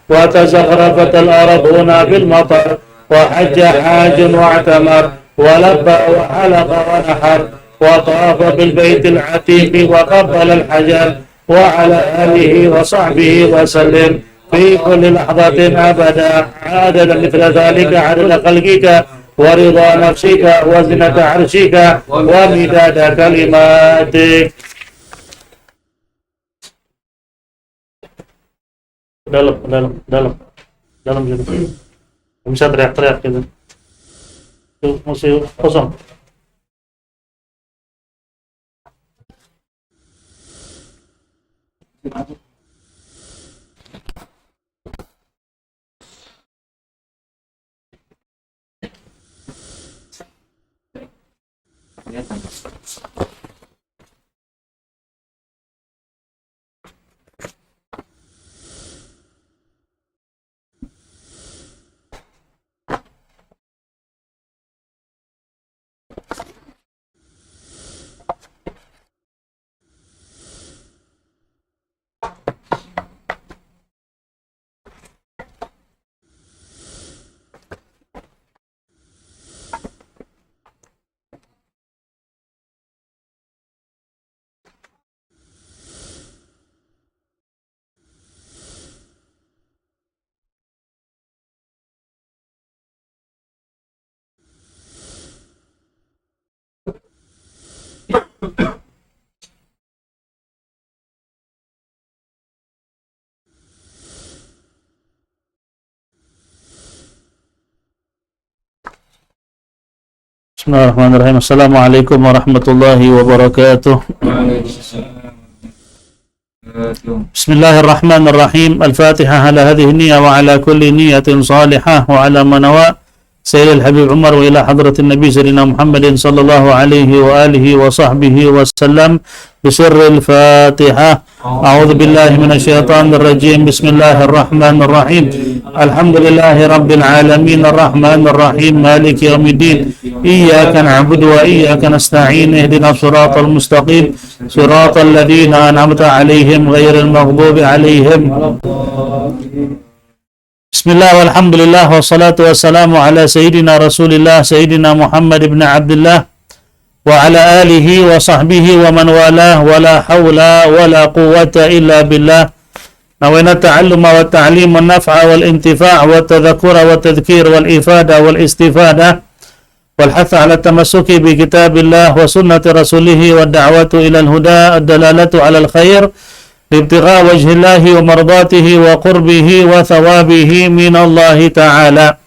وتزخرفت الأرض هنا بالمطر وحج حاج واعتمر ولبى وحلق ونحر وطاف بالبيت العتيق وقبل الحجر وعلى آله وصحبه وسلم في كل لحظة أبدا عدد مثل ذلك عدد خلقك ورضا نفسك وزنة عرشك ومداد كلماتك. dalam gitu. Bisa teriak-teriak gitu. Itu masih kosong. Bismillahirrahmanirrahim. Assalamualaikum warahmatullahi wabarakatuh. Bismillahirrahmanirrahim. Al-Fatihah ala hadhihi niyya wa ala kulli niyyatin salihah wa ala manawa Sayyidil Habib Umar wa ila hadratin Nabi Sayyidina Muhammadin sallallahu alaihi wa alihi wa sahbihi wa sallam bisirril Fatihah. A'udzu billahi minasyaitonir rajim. Bismillahirrahmanirrahim. Alhamdulillahi rabbil alamin arrahmanir rahim maliki yaumiddin. Iyyaka na'budu wa iyyaka nasta'in ihdinas siratal mustaqim siratal ladzina an'amta 'alaihim ghairil maghdubi 'alaihim. Bismillah walhamdulillah wassalatu wassalamu ala sayyidina Rasulillah sayyidina Muhammad ibn Abdullah wa ala alihi wa sahbihi wa man walah wa la hawla wa la quwwata illa billah. Nawayna ta'alluma wa ta'lim wa naf'a wal intifa' wa tadhakkura wa tadhkir wal ifada wal istifada wal hatha ala tamassuki bi kitabillah wa sunnati rasulih wa da'watu ila al-huda ad-dalalatu ala al-khair ibtigha wajhillahi wa mardatihi wa qurbihi wa thawabihi minallahi ta'ala.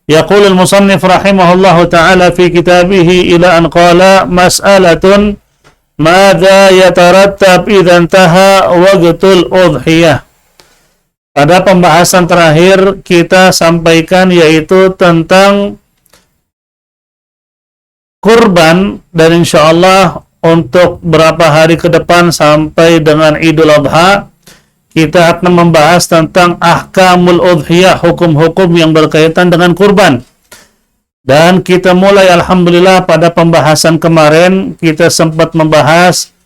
Yaqul al-musannif rahimahullahu ta'ala fi kitabihi ila an qala mas'alatun madza yatarattab idza intaha waqtul udhiyah. Pada pembahasan terakhir kita sampaikan yaitu tentang kurban, dan insyaallah untuk berapa hari ke depan sampai dengan Idul Adha kita akan membahas tentang ahkamul udhiyah, hukum-hukum yang berkaitan dengan kurban. Dan kita mulai alhamdulillah pada pembahasan kemarin kita sempat membahas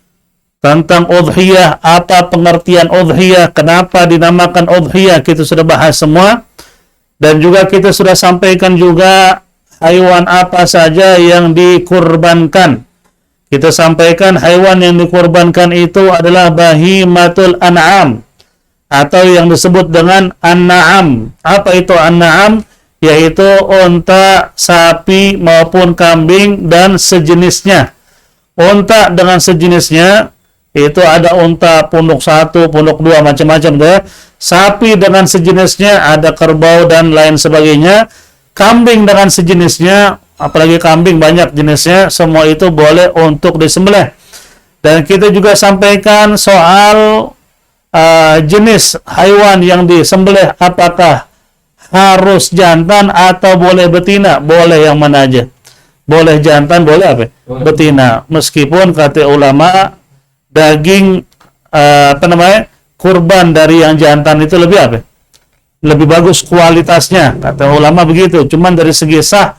tentang udhiyah, apa pengertian udhiyah, kenapa dinamakan udhiyah, kita sudah bahas semua. Dan juga kita sudah sampaikan juga haiwan apa saja yang dikurbankan. Kita sampaikan haiwan yang dikurbankan itu adalah bahimatul an'am atau yang disebut dengan an-na'am. Apa itu an-na'am? Yaitu unta, sapi maupun kambing dan sejenisnya. Unta dengan sejenisnya itu ada unta punduk 1, punduk 2, macam-macam deh. Sapi dengan sejenisnya ada kerbau dan lain sebagainya. Kambing dengan sejenisnya, apalagi kambing banyak jenisnya, semua itu boleh untuk disembelih. Dan kita juga sampaikan soal jenis haiwan yang disembelih, apakah harus jantan atau boleh betina? Boleh yang mana aja. Boleh jantan, boleh apa? Betina. Meskipun kata ulama daging kurban dari yang jantan itu lebih apa? Lebih bagus kualitasnya, kata ulama begitu. Cuman dari segi sah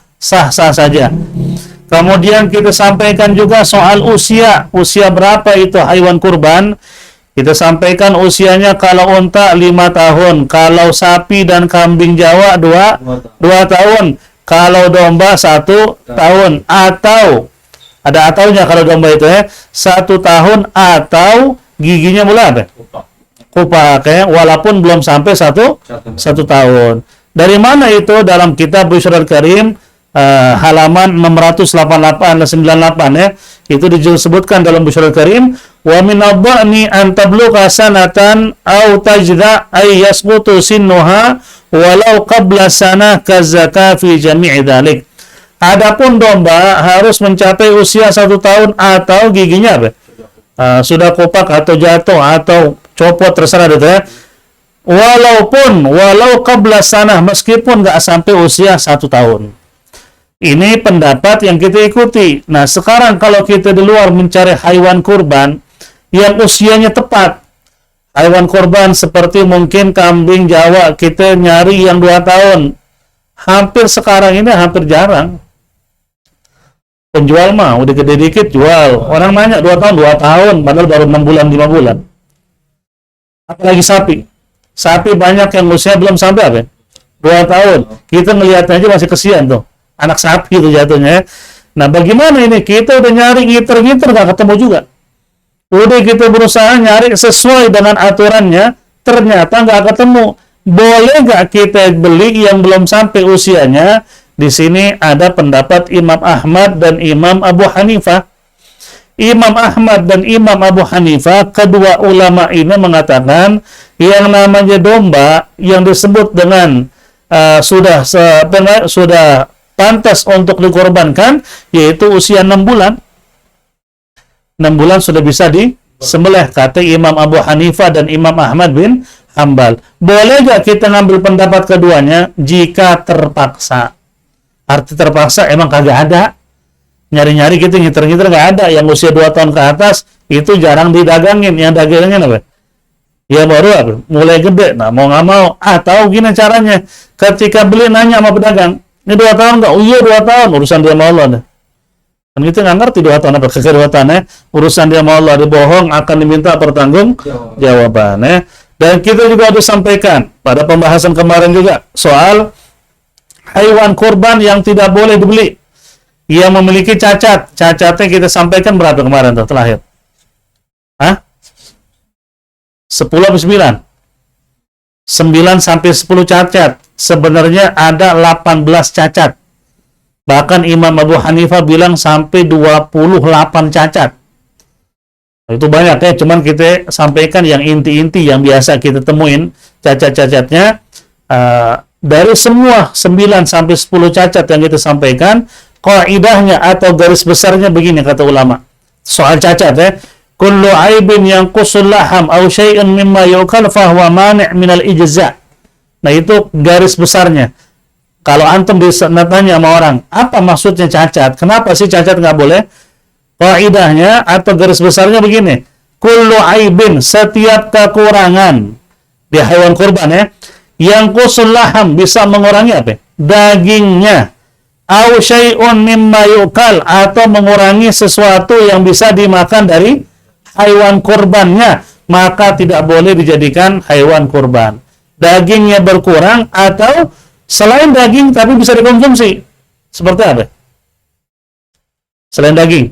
saja. Kemudian kita sampaikan juga soal usia berapa itu haiwan kurban. Kita sampaikan usianya kalau unta 5 tahun, kalau sapi dan kambing Jawa 2 tahun, kalau domba 1 tahun, atau ada ataunya kalau domba itu 1 tahun atau giginya mulai apa? Kupak walaupun belum sampai satu tahun. Dari mana itu? Dalam kitab Busyrul Karim halaman 688 dan 98 itu disebutkan dalam Busyrul Karim, wa min adh-dhani an tablugha sanatan aw tajda ay yasqutu sinnuha walau qabla sanah kazaka fi jami'i dzalik. Adapun domba harus mencapai usia 1 tahun atau giginya apa? Sudah kopak atau jatuh atau copot, terserah itu walau qabla sanah, meskipun nggak sampai usia 1 tahun. Ini pendapat yang kita ikuti. Nah, sekarang kalau kita di luar mencari hewan kurban yang usianya tepat, hewan kurban seperti mungkin kambing Jawa, kita nyari yang 2 tahun. Hampir sekarang ini hampir jarang. Penjual mah udah gede dikit jual. Orang nanya 2 tahun, padahal baru 6 bulan, 5 bulan. Apalagi sapi. Sapi banyak yang usia belum sampai apa? 2 tahun. Kita ngelihatnya aja masih kesian tuh. Anak sapi itu jatuhnya. Nah, bagaimana ini? Kita udah nyari ngiter-ngiter nggak ketemu juga. Udah kita berusaha nyari sesuai dengan aturannya, ternyata nggak ketemu. Boleh nggak kita beli yang belum sampai usianya? Di sini ada pendapat Imam Ahmad dan Imam Abu Hanifah. Imam Ahmad dan Imam Abu Hanifah, kedua ulama ini mengatakan yang namanya domba yang disebut dengan sudah pantas untuk dikorbankan, yaitu usia 6 bulan. 6 bulan sudah bisa disembelih, kata Imam Abu Hanifah dan Imam Ahmad bin Hambal. Boleh nggak kita ngambil pendapat keduanya? Jika terpaksa. Arti terpaksa emang kagak ada. Nyari-nyari kita ngiter-ngiter nggak ada. Yang usia 2 tahun ke atas itu jarang didagangin. Yang dagangin apa? Ya baru apa? Mulai gede. Nah, mau nggak mau. Atau gini caranya. Ketika beli nanya sama pedagang, ini 2 tahun nggak? Oh iya 2 tahun. Urusan dia sama Allah deh. Kan kita nggak ngerti 2 tahun apa. Kekir 2 tahun urusan dia sama Allah. Dia bohong akan diminta pertanggung jawaban. Dan kita juga harus sampaikan pada pembahasan kemarin juga soal hewan kurban yang tidak boleh dibeli, yang memiliki cacat. Cacatnya kita sampaikan berapa kemarin tuh terakhir? 10 atau 9? 9 sampai 10 cacat. Sebenarnya ada 18 cacat. Bahkan Imam Abu Hanifah bilang sampai 28 cacat. Itu banyak cuman kita sampaikan yang inti-inti yang biasa kita temuin cacat-cacatnya. Dari semua 9 sampai 10 cacat yang kita sampaikan, kaidahnya atau garis besarnya begini kata ulama. Soal cacat kullu aibin yanqusul laham aw syai'un mimma yu'kal fa huwa mani' minal ijza'. Nah, itu garis besarnya. Kalau antum ditanya sama orang, apa maksudnya cacat? Kenapa sih cacat nggak boleh? Kaidahnya atau garis besarnya begini. Kullu aibin, setiap kekurangan di hewan kurban yang qusul laham, bisa mengurangi apa? Dagingnya. Au syai'un mimma yu'kal, atau mengurangi sesuatu yang bisa dimakan dari hewan kurbannya, maka tidak boleh dijadikan hewan kurban. Dagingnya berkurang atau selain daging tapi bisa dikonsumsi. Seperti apa? Selain daging?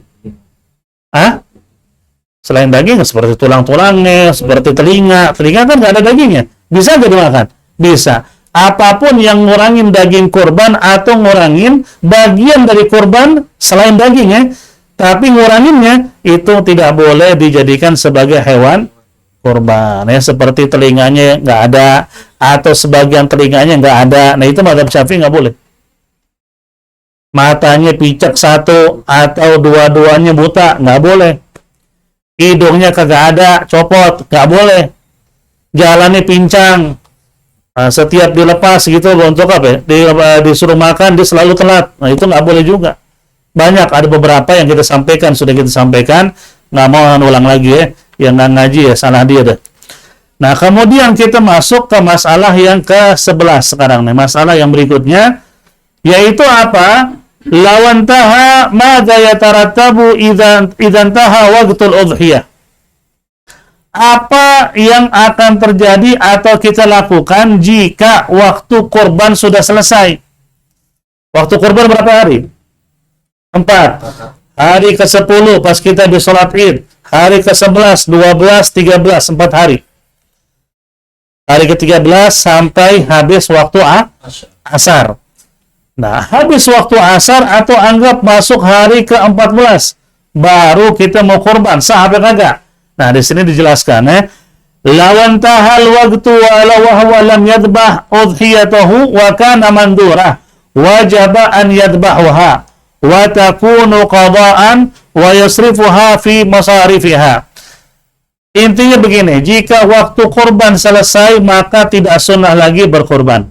Selain daging seperti tulang-tulangnya, seperti telinga. Telinga kan nggak ada dagingnya. Bisa nggak dimakan? Bisa. Apapun yang ngurangin daging kurban atau ngurangin bagian dari kurban selain dagingnya, tapi nguranginnya itu tidak boleh dijadikan sebagai hewan kurban. Seperti telinganya nggak ada atau sebagian telinganya nggak ada. Nah, itu mazhab Syafi'i nggak boleh. Matanya picak 1 atau dua-duanya buta, nggak boleh. Hidungnya kagak ada, copot, nggak boleh. Jalannya pincang, setiap dilepas gitu untuk apa? Disuruh makan dia selalu telat. Nah, itu nggak boleh juga. Banyak, ada beberapa yang kita sampaikan, sudah kita sampaikan, nggak mau ulang lagi yang nggak ngaji salah dia deh. Nah, kemudian kita masuk ke masalah yang ke-11 sekarang nih. Masalah yang berikutnya yaitu apa? Lawan taha madza yatarattabu idzan taha waqtul udhiyah. Apa yang akan terjadi atau kita lakukan jika waktu kurban sudah selesai? Waktu kurban berapa hari? 4. Hari ke-10 pas kita di sholat id. Hari ke-11, 12, 13, 4 hari. Hari ke-13 sampai habis waktu asar. Nah, habis waktu asar atau anggap masuk hari ke-14, baru kita mau kurban, sah apa kagak? Nah, di sini dijelaskan lawan tahal waktu walau huwa lam yadbah udhiyatahu wa kana mandurah wajaba an yadbahuha wa takunu qada'an wa yasrifuha fi masarifiha. Intinya begini, jika waktu kurban selesai maka tidak sunnah lagi berkurban.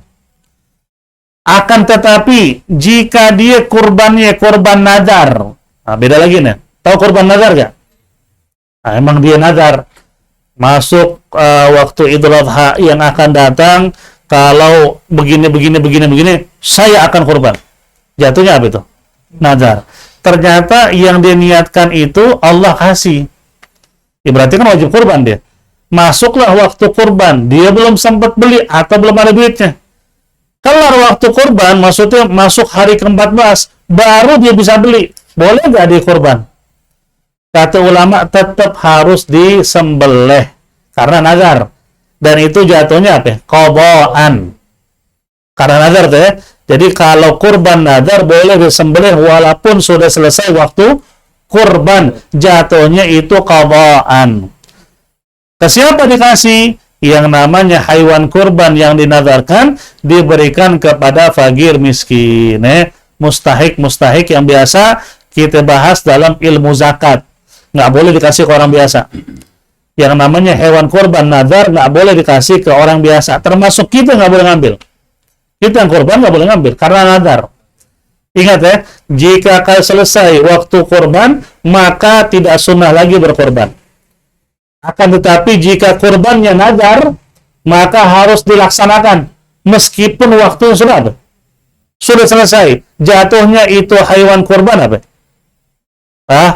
Akan tetapi jika dia kurbannya kurban nadar, nah beda lagi nih. Tahu kurban nadar gak? Nah, emang dia nadar masuk waktu Idul Adha yang akan datang, kalau begini saya akan kurban. Jatuhnya apa itu? Nadar. Ternyata yang dia niatkan itu Allah kasih. Ya, berarti kan wajib kurban dia. Masuklah waktu kurban, dia belum sempat beli atau belum ada duitnya. Kelar waktu kurban, maksudnya masuk hari ke-14, baru dia bisa beli. Boleh nggak dia kurban? Kata ulama tetap harus disembelih karena nazar. Dan itu jatuhnya apa? Qadaan. Karena nazar tuh ya. Jadi kalau kurban nazar boleh disembelih walaupun sudah selesai waktu kurban, jatuhnya itu qadaan. Ke siapa dikasih? Yang namanya hewan kurban yang dinazarkan diberikan kepada fakir miskin. Mustahik yang biasa kita bahas dalam ilmu zakat. Nggak boleh dikasih ke orang biasa. Yang namanya hewan kurban nazar nggak boleh dikasih ke orang biasa. Termasuk kita nggak boleh ngambil. Kita yang kurban nggak boleh ngambil karena nazar. Ingat ya, jika selesai waktu kurban, maka tidak sunnah lagi berkorban. Akan tetapi jika kurbannya nazar, maka harus dilaksanakan. Meskipun waktu sudah selesai. Jatuhnya itu hewan kurban apa?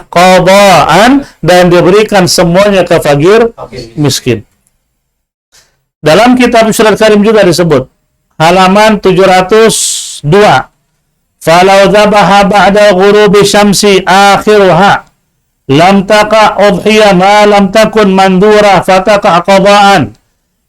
Qadaan, dan diberikan semuanya ke fakir miskin. Dalam kitab Surat Karim juga disebut. Halaman 702. Falau dhabaha ba'da ghurubi syamsi akhiruha lam taqa udhiyah ma lam takun mandura fataka qadaan.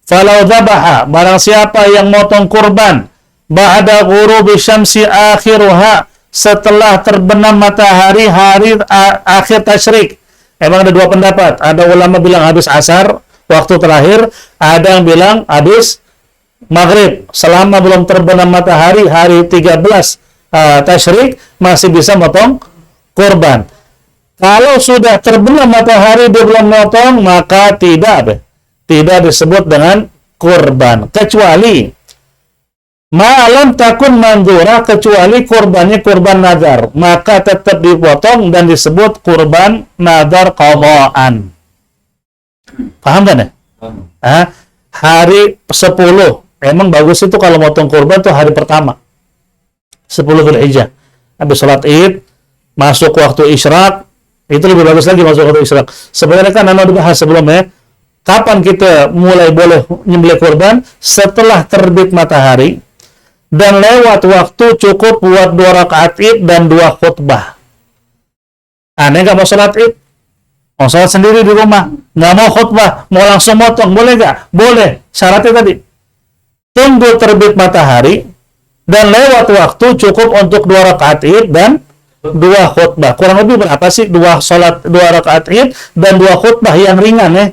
Falau dhabaha, barang siapa yang motong kurban ba'da ghurubi syamsi akhiruha, setelah terbenam matahari hari akhir tasyrik. Emang ada dua pendapat. Ada ulama bilang habis asar waktu terakhir, ada yang bilang habis maghrib selama belum terbenam matahari hari 13 tasyrik masih bisa motong kurban. Kalau sudah terbenam matahari dia belum motong, maka tidak disebut dengan kurban, kecuali malam takun mandura, kecuali kurbannya kurban nazar, maka tetap dipotong dan disebut kurban nazar qadaan. Paham kan ya? Hari 10 emang bagus itu kalau motong kurban tuh hari pertama 10 Dzulhijjah. Habis sholat id, masuk waktu isyraq, itu lebih bagus lagi masuk waktu isyraq. Sebenarnya kan anda dibahas sebelumnya, kapan kita mulai boleh nyembelih kurban? Setelah terbit matahari dan lewat waktu cukup buat 2 rakaat id dan 2 khutbah. Aneh nggak mau sholat id? Mau sholat sendiri di rumah, nggak mau khutbah, mau langsung motong, boleh nggak? Boleh. Syaratnya tadi, tunggu terbit matahari dan lewat waktu cukup untuk 2 rakaat id dan 2 khutbah. Kurang lebih berapa sih 2 rakaat id dan 2 khutbah yang ringan ya?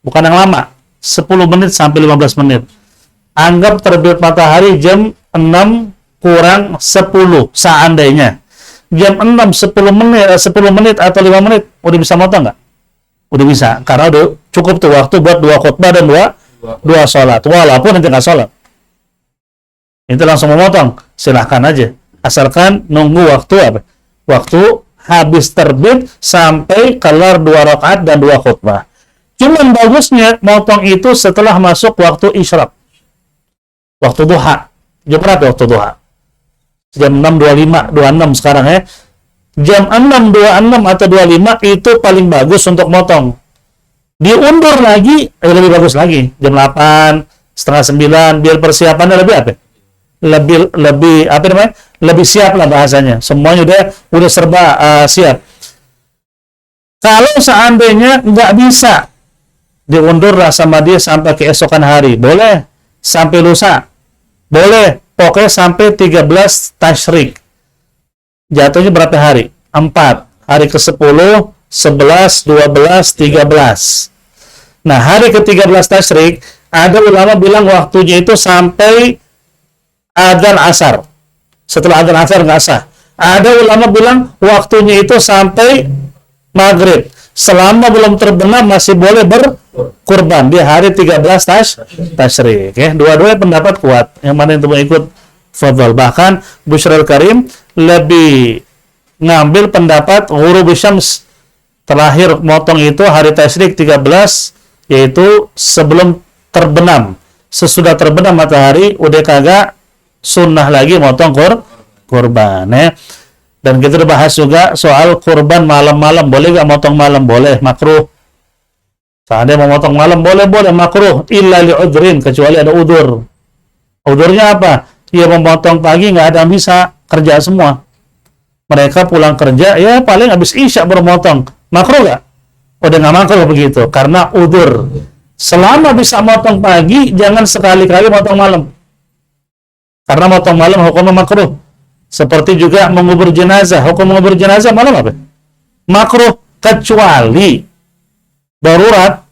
Bukan yang lama. 10 menit sampai 15 menit. Anggap terbit matahari jam 6 kurang 10 seandainya. Jam 6 10 menit atau 5 menit udah bisa motong nggak? Udah bisa. Karena udah cukup tuh waktu buat 2 khutbah dan 2 sholat. Walaupun nanti nggak sholat. Itu langsung memotong, silahkan aja. Asalkan nunggu waktu Waktu habis terbit sampai kelar 2 rakaat dan 2 khutbah. Cuman bagusnya motong itu setelah masuk waktu isyraq. Waktu duha. Jam berapa waktu duha? Jam 6.25, 26 sekarang ya. Jam 6.26 atau 25 itu paling bagus untuk motong. Diundur lagi, lebih bagus lagi. Jam 8, setengah 9, biar persiapannya lebih apa? Lebih apa namanya? Lebih siap lah bahasanya. Semuanya udah serba siap. Kalau seandainya nggak bisa, diundur lah sama dia sampai keesokan hari. Boleh. Sampai lusa. Boleh. Pokoknya sampai 13 tasyrik. Jatuhnya berapa hari? 4. Hari ke-10, 11, 12, 13. Nah, hari ke-13 tasyrik, ada ulama bilang waktunya itu sampai adzan asar. Setelah adzan asar nggak sah. Ada ulama bilang waktunya itu sampai maghrib. Selama belum terbenam masih boleh berkurban di hari 13 tasyrik. Ya. Dua-duanya pendapat kuat. Yang mana yang ikut fadhal. Bahkan Bushrul Karim lebih ngambil pendapat ghurub syams, terakhir motong itu hari tasyrik 13, yaitu sebelum terbenam. Sesudah terbenam matahari udah kagak sunnah lagi motong kurban ya. Dan kita udah bahas juga soal kurban malam-malam. Boleh gak motong malam? Boleh, makruh. Seandainya mau motong malam boleh makruh, illa li'udhrin, kecuali ada udur. Udurnya apa? Ya memotong pagi nggak ada yang bisa, kerja semua. Mereka pulang kerja ya paling habis isya baru motong. Makruh nggak? Udah nggak makruh begitu karena udur. Selama bisa motong pagi, jangan sekali-kali motong malam. Karena motong malam hukumnya makruh. Seperti juga mengubur jenazah. Hukum mengubur jenazah malam apa? Makruh, kecuali darurat.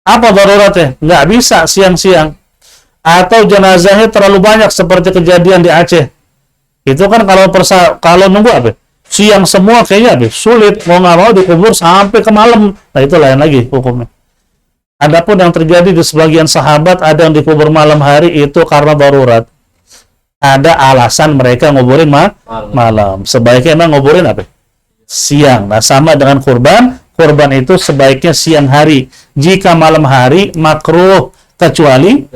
Apa daruratnya? Nggak bisa siang-siang. Atau jenazahnya terlalu banyak seperti kejadian di Aceh. Itu kan kalau nunggu apa? Siang semua kayaknya apa? Sulit. Mau nggak mau dikubur sampai ke malam. Nah itu lain lagi hukumnya. Adapun yang terjadi di sebagian sahabat, ada yang dikubur malam hari itu karena darurat. Ada alasan mereka nguburin malam. Sebaiknya emang nguburin apa? Siang. Nah sama dengan kurban. Kurban itu sebaiknya siang hari. Jika malam hari makruh, kecuali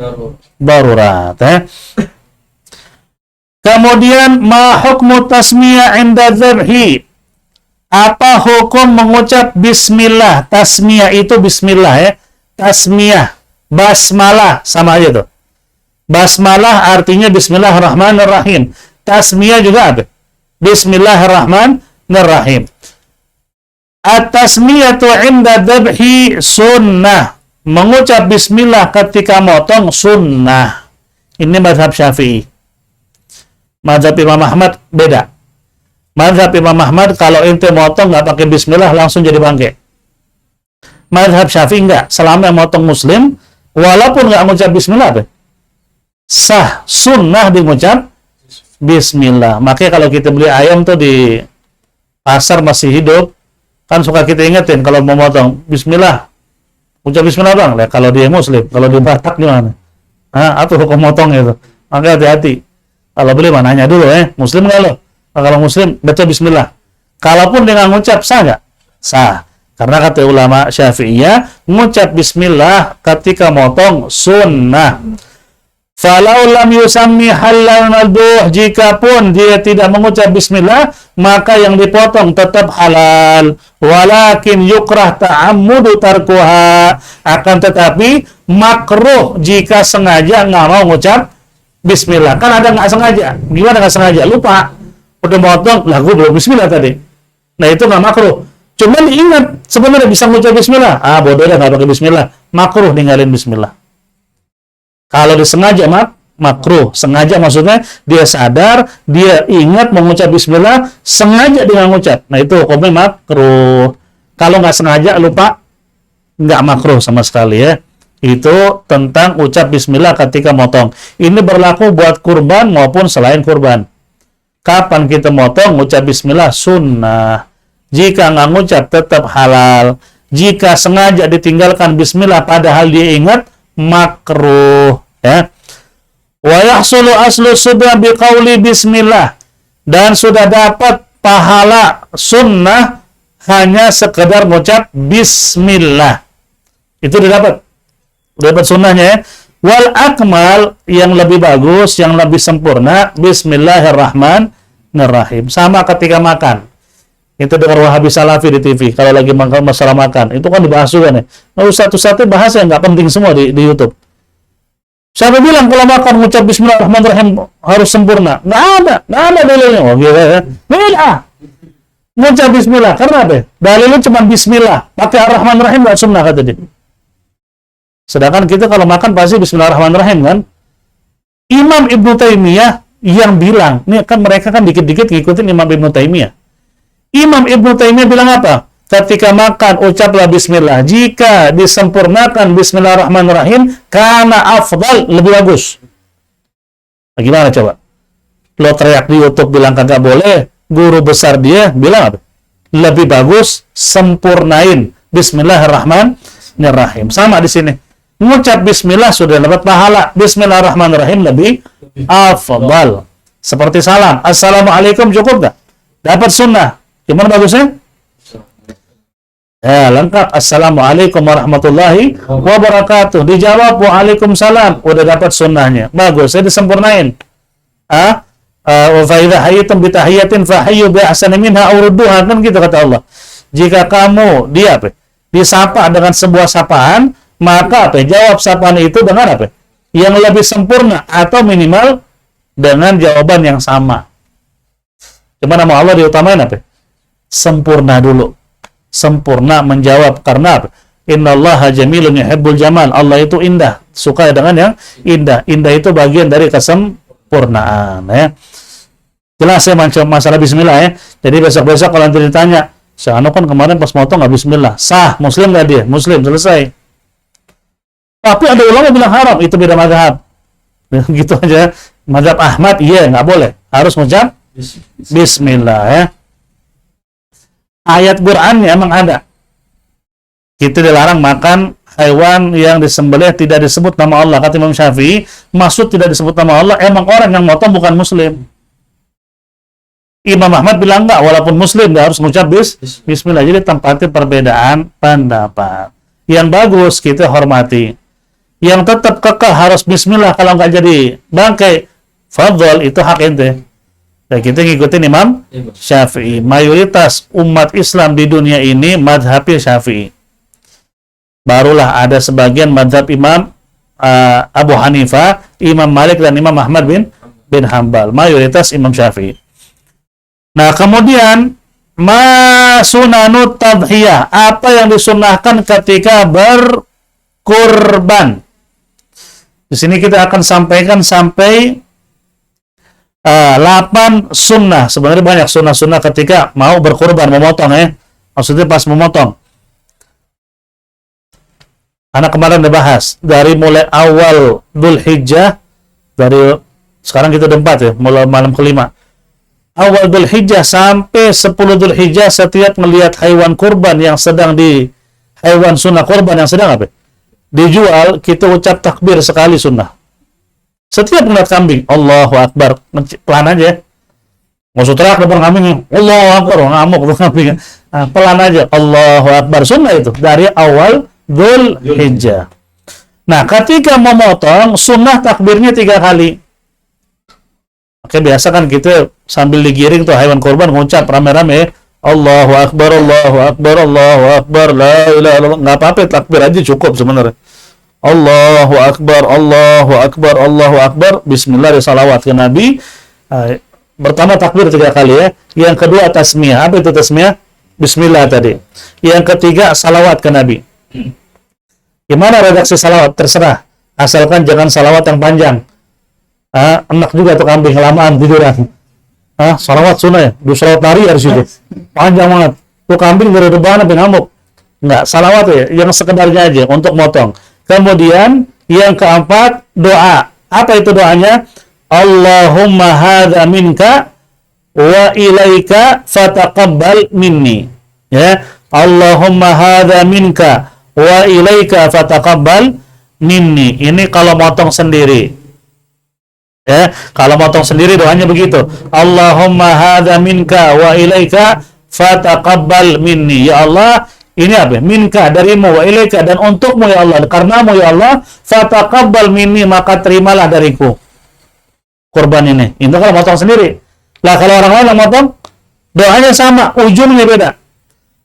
darurat. Kemudian ma hukmu tasmiyah inda dzabhi? Apa hukum mengucap bismillah? Tasmiyah itu bismillah ya. Tasmiyah, basmalah sama aja tuh. Basmalah artinya bismillahirrahmanirrahim. Tasmiyah juga apa? Bismillahirrahmanirrahim. At-tasmiyatu inda dzabhi sunnah. Mengucap bismillah ketika motong sunnah. Ini mazhab Syafi'i. Mazhab Imam Ahmad beda. Mazhab Imam Ahmad kalau ente motong nggak pakai bismillah langsung jadi bangke. Mazhab Syafi'i enggak. Selama yang motong muslim, walaupun nggak mengucap bismillah, sah, sunnah mengucap bismillah. Makanya kalau kita beli ayam tuh di pasar masih hidup, kan suka kita ingetin kalau mau motong bismillah. Ucap bismillah bang, lah kalau dia muslim, kalau dia Batak gimana? Atau hukum motong itu. Maka hati-hati. Kalau beli mana nanya dulu muslim nggak lo? Kalau muslim baca bismillah. Kalaupun dia nggak ngucap sah nggak? Sah. Karena kata ulama Syafi'iyah, mengucap bismillah ketika motong sunnah. Falau lam yusammi halal madbuh, jikapun dia tidak mengucap bismillah, maka yang dipotong tetap halal. Walakin yukrah ta'ammudu tarkuha, akan tetapi makruh jika sengaja nggak mau mengucap bismillah. Kan ada nggak sengaja. Gimana nggak sengaja? Lupa. Udah motong, lah gue belum bismillah tadi. Nah itu nggak makruh. Cuman ingat sebenarnya bisa mengucap bismillah. Bodoh dah nggak pakai bismillah. Makruh ninggalin bismillah. Kalau disengaja makruh. Sengaja maksudnya dia sadar, dia ingat mengucap bismillah, sengaja dia mengucap. Nah itu hukumnya makruh. Kalau nggak sengaja lupa, nggak makruh sama sekali ya. Itu tentang ucap bismillah ketika motong. Ini berlaku buat kurban maupun selain kurban. Kapan kita motong, ucap bismillah sunnah. Jika nggak ngucap tetap halal. Jika sengaja ditinggalkan bismillah padahal dia ingat, makruh ya. Wa yahsulu aslu sunnah biqauli bismillah, dan sudah dapat pahala sunnah hanya sekedar mengucap bismillah. Itu dapat sunnahnya ya. Wal akmal, yang lebih bagus, yang lebih sempurna, bismillahirrahmanirrahim. Sama ketika makan. Itu dengar Wahabi Salafi di TV kalau lagi masalah makan. Itu kan dibahas juga nih. Nah, satu-satu bahas yang nggak penting semua di YouTube. Siapa bilang kalau makan mengucap Bismillahirrahmanirrahim harus sempurna? Nggak ada dalilnya. Oh gitu ya. Beda. Mengucap Bismillah. Karena apa? Dalilnya cuma Bismillah. Pakai Ar-Rahmanirrahim nggak sunnah kata dia. Sedangkan kita kalau makan pasti Bismillahirrahmanirrahim kan. Imam Ibnu Taimiyah yang bilang, nih kan mereka kan dikit-dikit ngikutin Imam Ibnu Taimiyah. Imam Ibnu Taimiyah bilang apa? Ketika makan, ucaplah Bismillah. Jika disempurnakan Bismillahirrahmanirrahim, karena afdal, lebih bagus. Nah, gimana coba? Lo teriak di YouTube bilang kagak boleh, guru besar dia bilang apa? Lebih bagus, sempurnain Bismillahirrahmanirrahim. Sama di sini. Mengucap Bismillah sudah dapat pahala. Bismillahirrahmanirrahim lebih afdal. Seperti salam. Assalamualaikum cukup nggak? Dapat sunnah. Gimana bagusnya? Ya, lengkap. Assalamualaikum warahmatullahi wabarakatuh. Dijawab waalaikumsalam. Udah dapat sunnahnya. Bagus. Saya disempurnain. Wa fa idza hayyatum bi tahiyatin fa hayyu bi ahsani minha aw rudduha. Kan gitu kata Allah. Jika kamu disapa dengan sebuah sapaan, maka jawab sapaan itu dengan apa? Yang lebih sempurna atau minimal dengan jawaban yang sama. Cuma nama Allah diutamain apa? Sempurna dulu. Sempurna menjawab karena apa? Innallaha jamilun yuhibbul jamal. Allah itu indah, suka dengan yang indah. Indah itu bagian dari kesempurnaan ya. Jelas ya masalah bismillah ya. Jadi besok-besok kalau nanti ditanya, "Sano kan kemarin pas motong nggak bismillah." Sah, muslim nggak dia? Muslim, selesai. Tapi ada ulama bilang haram, itu beda mazhab. Gitu aja. Mazhab Ahmad iya nggak boleh. Harus mengucap bismillah ya. Ayat Qur'annya emang ada. Kita dilarang makan hewan yang disembelih tidak disebut nama Allah. Kata Imam Syafi'i, maksud tidak disebut nama Allah, emang orang yang motong bukan muslim. Imam Ahmad bilang enggak, walaupun muslim dia harus mengucap bismillah. Jadi tempatin perbedaan pendapat. Yang bagus kita hormati. Yang tetap kekeh harus bismillah, kalau nggak jadi bangkai, fadhol, itu hak ente. Dan kita ngikutin Imam Syafi'i. Mayoritas umat Islam di dunia ini madhabnya Syafi'i. Barulah ada sebagian madhab Imam Abu Hanifah, Imam Malik, dan Imam Ahmad bin Hanbal. Mayoritas Imam Syafi'i. Nah, kemudian sunanut tadhiyah. Apa yang disunahkan ketika berkurban? Di sini kita akan sampaikan sampai 8 sunnah. Sebenarnya banyak sunnah-sunnah ketika mau berkurban, memotong ya. Maksudnya pas memotong. Anak kemarin dibahas dari mulai awal Dzulhijjah, dari sekarang kita udah 4 ya, mulai malam kelima. Awal Dzulhijjah sampai 10 Dzulhijjah, setiap melihat hewan kurban yang sedang hewan sunnah kurban yang sedang dijual, kita ucap takbir sekali sunnah. Setiap melihat kambing, Allahu Akbar, pelan aja. Nggak usah teriak depan kambing, Allahu Akbar, ngamuk tuh kambing. Nah, pelan aja, Allahu Akbar, sunnah itu dari awal Dzulhijjah. Nah, ketika memotong, sunnah takbirnya 3 kali. Oke, biasa kan kita sambil digiring tuh hewan korban ngucap rame-rame, Allahu Akbar, Allahu Akbar, Allahu Akbar, la ilaha illallah. Nggak apa-apa, takbir aja cukup sebenarnya. Allahu Akbar, Allahu Akbar, Allahu Akbar, bismillah, salawat ke Nabi. Pertama takbir 3 kali ya. Yang kedua tasmiyah. Apa itu tasmiyah? Bismillah tadi. Yang ketiga salawat ke Nabi. Gimana redaksi salawat? Terserah. Asalkan jangan salawat yang panjang. Enak juga tuh kambing, lamaan tiduran. Salawat sunnah ya. Salawat nari harus itu. Panjang banget. Tuh kambing dari depan sampai ngamuk. Enggak, salawat ya. Yang sekedarnya aja untuk motong. Kemudian yang keempat, doa. Apa itu doanya? Allahumma hadza minka wa ilaika fataqabbal minni. Ya, Allahumma hadza minka wa ilaika fataqabbal minni. Ini kalau motong sendiri. Ya, kalau motong sendiri doanya begitu. Allahumma hadza minka wa ilaika fataqabbal minni. Ya Allah, ini apa? Minka, darimu, wa ilaika, dan untukmu ya Allah, karenamu ya Allah, fataqabbal minni, maka terimalah dariku kurban ini. Itu kalau motong sendiri. Lah kalau orang lain yang motong, Doanya sama, ujungnya beda.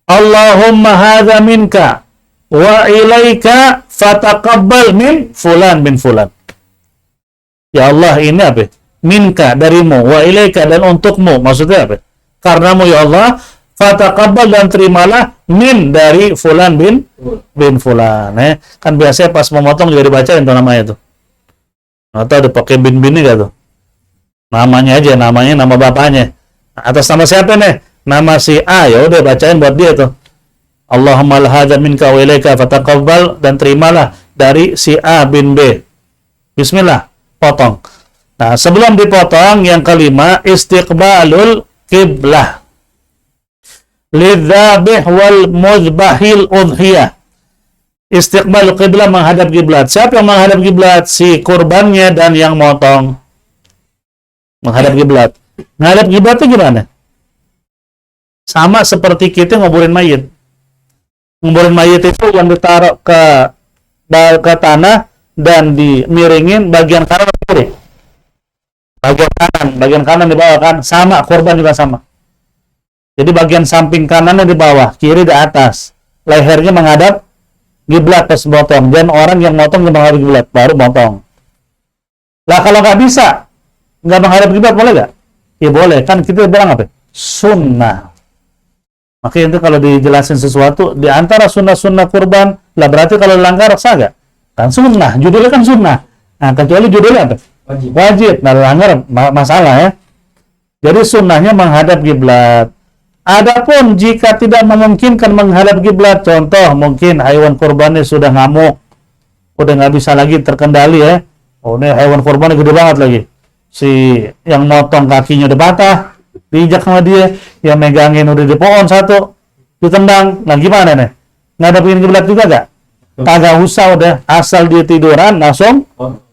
Allahumma hadza minka wa ilaika fataqabbal min fulan bin fulan. Ya Allah, ini apa? Minka, darimu, wa ilaika, dan untukmu. Maksudnya apa? Karenamu ya Allah, fataqabbal, dan terimalah, min, dari fulan bin fulan. Kan biasanya pas memotong juga dibacain tuh namanya tuh. Atau dipakai bin-bin gak tuh? Namanya aja, namanya nama bapaknya. Atas nama siapa nih? Nama si A, ya udah bacain buat dia tuh. Allahumma hadza minka wa ilaika fataqabbal, dan terimalah dari si A bin B. Bismillah, potong. Nah, sebelum dipotong, yang kelima, istiqbalul qiblah lidzabih wal muzbahil udhiyah. Istiqbalul qiblah, menghadap kiblat. Siapa yang menghadap kiblat? Si kurbannya dan yang motong. Menghadap kiblat. Menghadap kiblat itu gimana? Sama seperti kita nguburin mayit. Nguburin mayit itu yang ditaruh ke tanah dan dimiringin bagian kanan atau kiri? Bagian kanan di bawah kan? Sama, kurban juga sama. Jadi bagian samping kanannya di bawah, kiri di atas. Lehernya menghadap kiblat pas motong. Dan orang yang motong menghadap kiblat baru motong. Lah kalau nggak bisa, nggak menghadap kiblat boleh nggak? Ya boleh, kan kita bilang apa? Sunnah. Makanya itu kalau dijelasin sesuatu di antara sunnah-sunnah kurban, lah berarti kalau langgar sah nggak? Kan sunnah, judulnya kan sunnah. Nah, kecuali judulnya apa? Wajib. Nah, langgar masalah ya. Jadi sunnahnya menghadap kiblat. Adapun jika tidak memungkinkan menghadap kiblat, contoh mungkin hewan kurbannya sudah ngamuk, udah nggak bisa lagi terkendali ya. Oh, ini hewan kurbannya gede banget lagi. Si yang motong kakinya udah patah, diinjak sama dia, yang megangin udah di pohon satu, ditendang. Nah gimana nih? Ngadepin kiblat juga gak? Kagak usah, udah asal dia tiduran langsung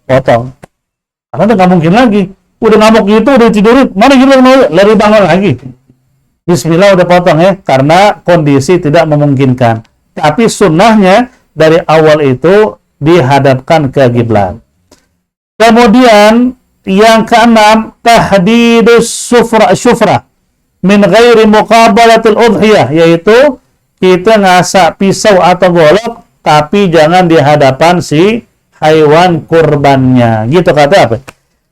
potong. Karena udah nggak mungkin lagi. Udah ngamuk gitu, udah tidurin, mana kiblat mau lari bangun lagi. Bismillah udah potong ya, karena kondisi tidak memungkinkan. Tapi sunnahnya dari awal itu dihadapkan ke kiblat. Kemudian yang keenam, tahdidus syufra min ghairi muqabalatil udhiyah, yaitu kita ngasak pisau atau golok tapi jangan di hadapan si hewan kurbannya. Gitu kata apa?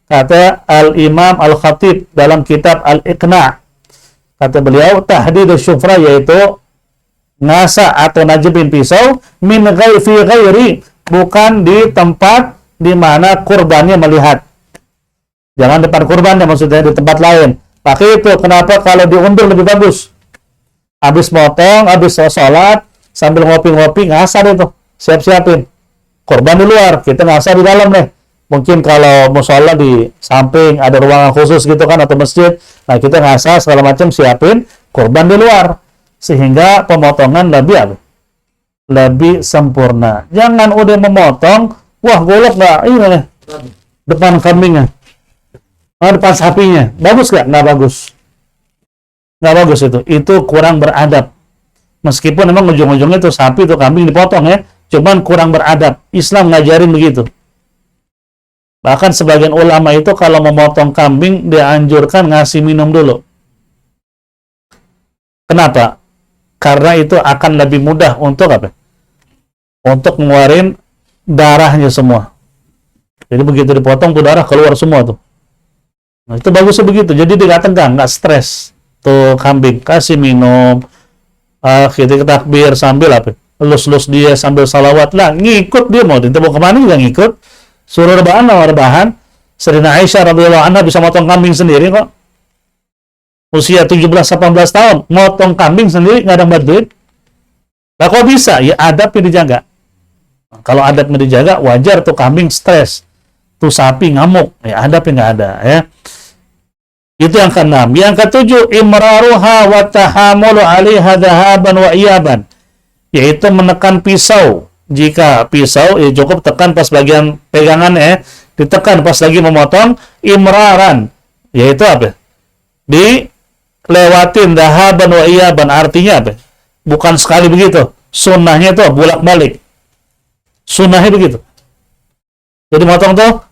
Kata Al-Imam Al-Khatib dalam kitab Al-Iqna'. Kata beliau, tahdidus syufra yaitu ngasak atau najibin pisau min ghairi, bukan di tempat di mana kurbannya melihat. Jangan depan kurbannya, maksudnya di tempat lain. Pakai itu. Kenapa? Kalau diundur lebih bagus. Habis motong, habis sholat, sambil ngopi-ngopi, ngasar itu. Siap-siapin. Kurban di luar, kita ngasar di dalam nih. Mungkin kalau musola di samping, ada ruangan khusus gitu kan, atau masjid. Nah, kita ngasar segala macam, siapin kurban di luar. Sehingga pemotongan lebih sempurna. Jangan udah memotong, wah golok nggak, ini nih, depan kambingnya. Depan sapinya, bagus gak? Nggak bagus. Nggak bagus itu. Itu kurang beradab. Meskipun memang ujung-ujungnya itu sapi itu kambing dipotong ya, cuman kurang beradab. Islam ngajarin begitu. Bahkan sebagian ulama itu kalau memotong kambing dianjurkan ngasih minum dulu. Kenapa? Karena itu akan lebih mudah untuk apa? Untuk ngeluarin darahnya semua. Jadi begitu dipotong tuh darah keluar semua tuh. Nah, itu bagusnya begitu. Jadi dia nggak tegang, nggak stres. Tuh kambing kasih minum, kita takbir sambil apa? Lus-lus dia sambil salawat lah, ngikut dia mau kemana juga ngikut. Suruh rebahan. Sayyidina Aisyah radhiyallahu anha bisa motong kambing sendiri kok. Usia 17-18 tahun, motong kambing sendiri nggak ada yang bantuin. Nah kok bisa? Ya adabnya dijaga. Kalau adabnya dijaga, wajar tuh kambing stres. Tuh sapi ngamuk, ya adabnya nggak ada ya. Itu yang keenam. Yang ketujuh, imraruha wa tahamulu 'alaiha dhahaban wa iyaban. Yaitu menekan pisau. Jika pisau, ya cukup tekan pas bagian pegangannya ya. Ditekan pas lagi memotong, imraran. Yaitu apa? Dilewatin dhahaban wa iyaban. Artinya apa? Bukan sekali begitu. Sunnahnya itu bolak-balik. Sunnahnya begitu. Jadi motong tuh,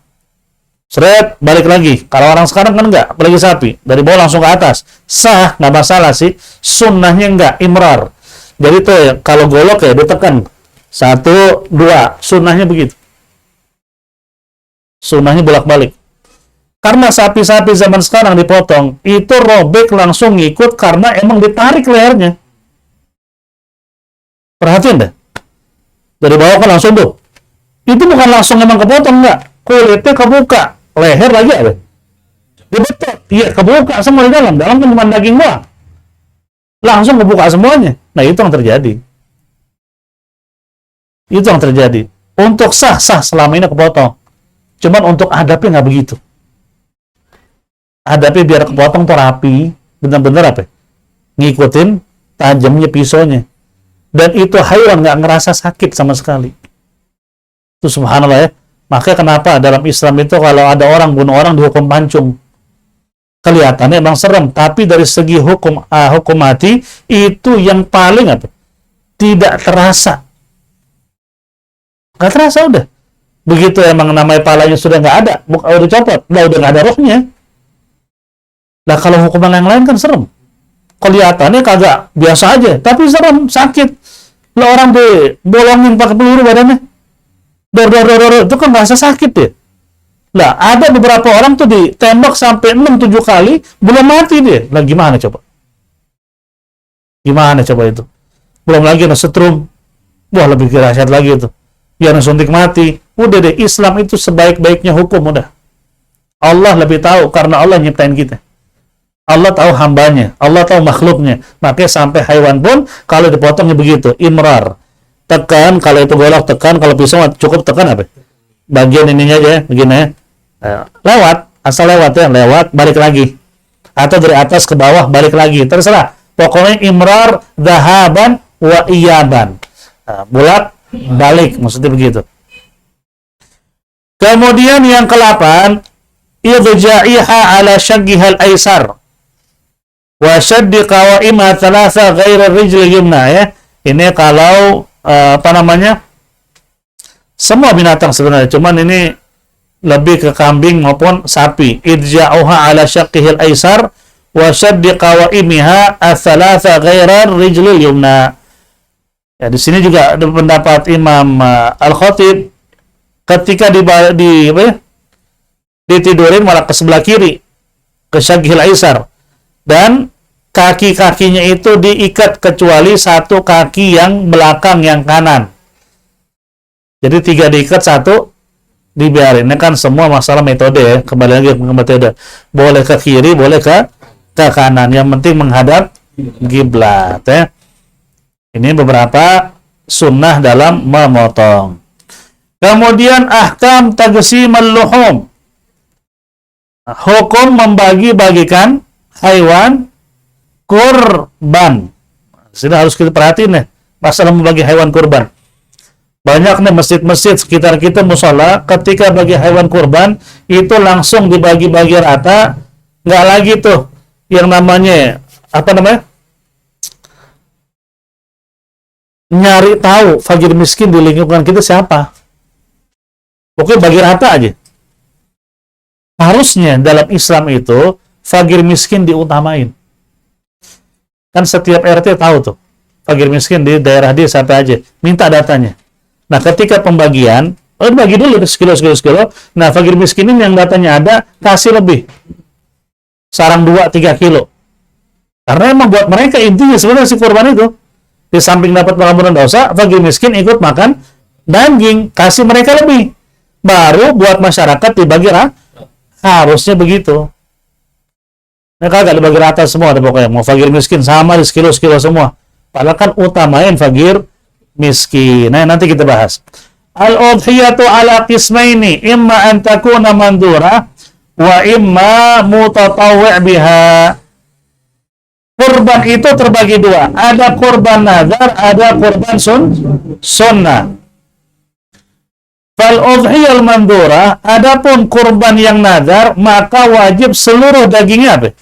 Seret, balik lagi. Kalau orang sekarang kan enggak, apalagi sapi. Dari bawah langsung ke atas. Sah, nggak masalah sih. Sunnahnya enggak, imrar. Jadi tuh ya, kalau golok ya ditekan. 1, 2. Sunnahnya begitu. Sunnahnya bolak-balik. Karena sapi-sapi zaman sekarang dipotong, itu robek langsung ngikut karena emang ditarik lehernya. Perhatiin deh. Dari bawah kan langsung tuh. Itu bukan langsung emang kepotong, enggak. Kulitnya kebuka. Leher lagi ada. Dibetot. Iya, kebuka semua di dalam. Dalam kan cuma daging doang. Langsung kebuka semuanya. Nah, itu yang terjadi. Itu yang terjadi. Untuk sah-sah selama ini kepotong. Cuman untuk adabnya nggak begitu. Adabnya biar kepotong tuh rapi. Bener-bener apa? Ngikutin tajamnya pisaunya. Dan itu hewan nggak ngerasa sakit sama sekali. Itu subhanallah ya. Makanya kenapa dalam Islam itu kalau ada orang bunuh orang dihukum pancung. Kelihatannya emang serem, tapi dari segi hukum mati itu yang paling apa? Tidak terasa. Nggak terasa udah. Begitu emang namanya palanya sudah nggak ada, udah copot, udah nggak ada rohnya. Nah kalau hukuman yang lain kan serem. Kelihatannya kagak biasa aja, tapi serem, sakit. Lah orang dibolongin pakai peluru badannya. Itu kan rasa sakit ya. Lah ada beberapa orang tuh ditembak sampai 6-7 kali belum mati dia. Lah gimana coba? Gimana coba itu? Belum lagi yang setrum. Wah lebih dahsyat lagi itu. Yang suntik mati. Udah deh, Islam itu sebaik-baiknya hukum udah. Allah lebih tahu karena Allah nyiptain kita. Allah tahu hambanya, Allah tahu makhluknya. Makanya sampai hewan pun kalau dipotongnya begitu, imrar. Tekan, kalau itu golok tekan, kalau pisau cukup tekan apa? Bagian ininya aja ya, begini ya. Lewat, asal lewat ya, lewat, balik lagi. Atau dari atas ke bawah, balik lagi. Terserah. Pokoknya imrar, dahaban, wa iyaban. Bulat, balik, maksudnya begitu. Kemudian yang ke-8, idja'iha ala syaggihal aisar. Wa syaddi qawaimha thalatha ghaira rijli yumna ya. Ini kalau semua binatang sebenarnya, cuman ini lebih ke kambing maupun sapi. Idja'uha ala syaqqihil aisar wa shaddi qawaimiha ats-tsalatsa ghaira rijlil yumna. Ya, di sini juga ada pendapat Imam Al-Khatib ketika ditidurin malah ke sebelah kiri, ke syaqqihil aisar, dan kaki-kakinya itu diikat kecuali satu kaki yang belakang yang kanan. Jadi 3 diikat, 1 dibiarin. Ini kan semua masalah metode ya. Kembali lagi ke metode. Boleh ke kiri, boleh ke kanan. Yang penting menghadap kiblat ya. Ini beberapa sunnah dalam memotong. Kemudian ahkam taqsimul luhum. Hukum membagi-bagikan hewan kurban. Sini harus kita perhatiin nih masalah membagi hewan kurban. Banyak nih masjid-masjid sekitar kita musola ketika bagi hewan kurban itu langsung dibagi-bagi rata, nggak lagi tuh yang namanya nyari tahu fakir miskin di lingkungan kita siapa. Oke, bagi rata aja. Harusnya dalam Islam itu fakir miskin diutamain. Kan setiap RT tahu tuh fakir miskin di daerah dia siapa aja, minta datanya. Nah ketika pembagian bagi dulu sekilo. Nah fakir miskin ini yang datanya ada kasih lebih sarang 2-3 kilo, karena emang buat mereka intinya sebenarnya si korban itu di samping dapat pengampunan dosa, fakir miskin ikut makan daging, kasih mereka lebih, baru buat masyarakat dibagi harusnya begitu. Nah, kagak dibagi rata semua ada pokoknya. Mau fakir miskin sama di sekilo semua. Padahal kan utamain fakir miskin. Nah, nanti kita bahas. Al-udhiyatu ala qismaini, imma an takuna mandura wa imma mutatawwi' biha. Kurban itu terbagi 2. Ada kurban nazar, ada kurban sunnah. Fal udhiyal mandura, adapun kurban yang nazar, maka wajib seluruh dagingnya apa?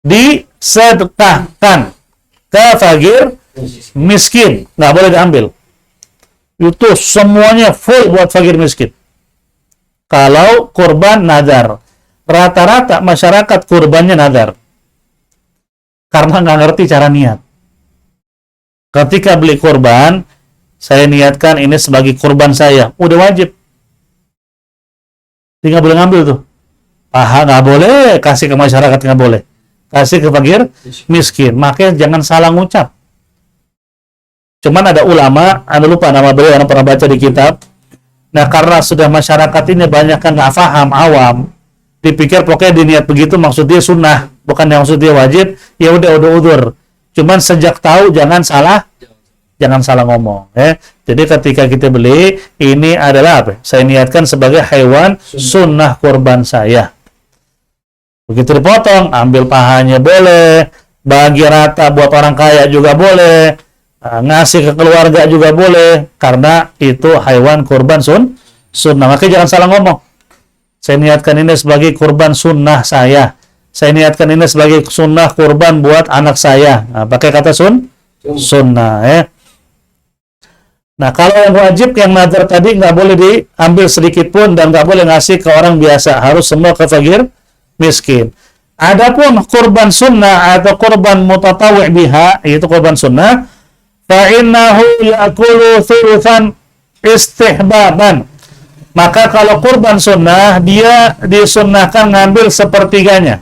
Disedekahkan ke fakir miskin, nggak boleh diambil. Itu semuanya full buat fakir miskin. kalau kurban nadar. Rata-rata masyarakat kurbannya nadar. Karena nggak ngerti cara niat. Ketika beli kurban, saya niatkan ini sebagai kurban saya. Udah wajib. Tinggal boleh ngambil tuh. Paha nggak boleh, kasih ke masyarakat nggak boleh. Kasih ke fakir miskin. Makanya jangan salah ngucap. Cuman ada ulama, anda lupa nama beliau, anda pernah baca di kitab. Nah, karena sudah masyarakat ini banyak kan nggak paham, awam, dipikir pokoknya diniat begitu maksud dia sunnah, bukan yang maksud dia wajib, ya udah udur. Cuman sejak tahu jangan salah ngomong. Jadi ketika kita beli, ini adalah apa? Saya niatkan sebagai hewan sunnah kurban saya. Begitu dipotong, ambil pahanya boleh, bagi rata buat orang kaya juga boleh. Ngasih ke keluarga juga boleh, karena itu hewan kurban sunnah. Makanya jangan salah ngomong. Saya niatkan ini sebagai kurban sunnah saya. Saya niatkan ini sebagai sunnah kurban buat anak saya. Nah, pakai kata sunnah. Nah, kalau yang wajib, yang nadar tadi nggak boleh diambil sedikit pun dan nggak boleh ngasih ke orang biasa. Harus semua ke fakir miskin. Adapun kurban sunnah atau kurban mutatawi' biha, yaitu kurban sunnah, fa'innahu ya'kulu thuluthan istihbaban. Maka kalau kurban sunnah, dia disunnahkan ngambil sepertiganya.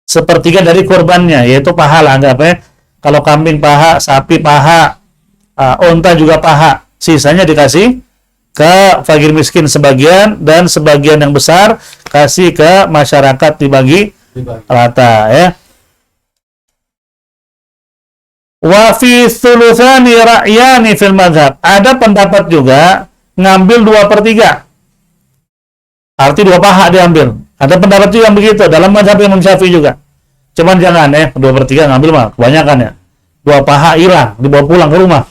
Sepertiga dari kurbannya, yaitu paha lah anggapnya. Kalau kambing paha, sapi paha, unta juga paha. Sisanya dikasih ke fakir miskin sebagian, dan sebagian yang besar kasih ke masyarakat dibagi rata. Wa fi thuluthani ra'yani fil madhab. Ada pendapat juga ngambil 2/3. Arti 2 paha diambil. Ada pendapat juga yang begitu dalam mazhab Imam Syafi'i juga. Cuman jangan 2/3 ngambil mah kebanyakan ya. 2 paha hilang, dibawa pulang ke rumah.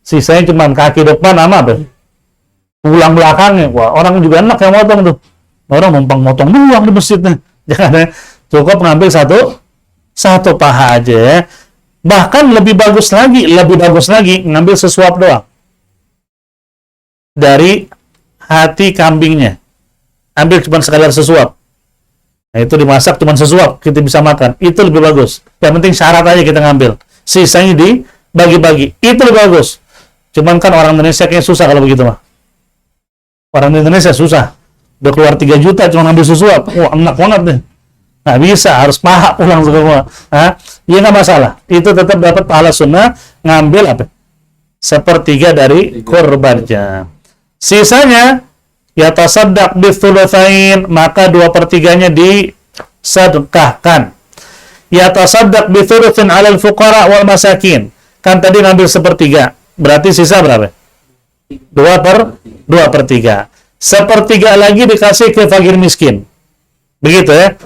Sisanya cuman kaki depan sama apa? Pulang belakangnya. Wah, orang juga enak yang motong tuh. Orang numpang motong doang di masjidnya. Jangan cukup ngambil satu paha aja ya. Bahkan lebih bagus lagi ngambil sesuap doang. Dari hati kambingnya. Ambil cuma sekadar sesuap. Nah, itu dimasak cuma sesuap, kita bisa makan. Itu lebih bagus. Yang penting syarat aja kita ngambil. Sisanya dibagi-bagi. Itu lebih bagus. Cuman kan orang Indonesia kayaknya susah kalau begitu mah. Orang Indonesia susah. Udah keluar 3 juta cuma ngambil sesuap. Wah, enak banget nih. Nah, bisa, harus paha pulang semua. Ya nggak masalah. Itu tetap dapat pahala sunnah, ngambil apa? Sepertiga dari kurbannya. Sisanya ya tasaddaq bithulutsain, maka 2/3-nya disedekahkan. Ya tasaddaq bithulutsin 'alal fuqara wal masakin. Kan tadi ngambil 1/3, berarti sisa berapa? 2/3. 1/3 lagi dikasih ke fakir miskin. Begitu ya.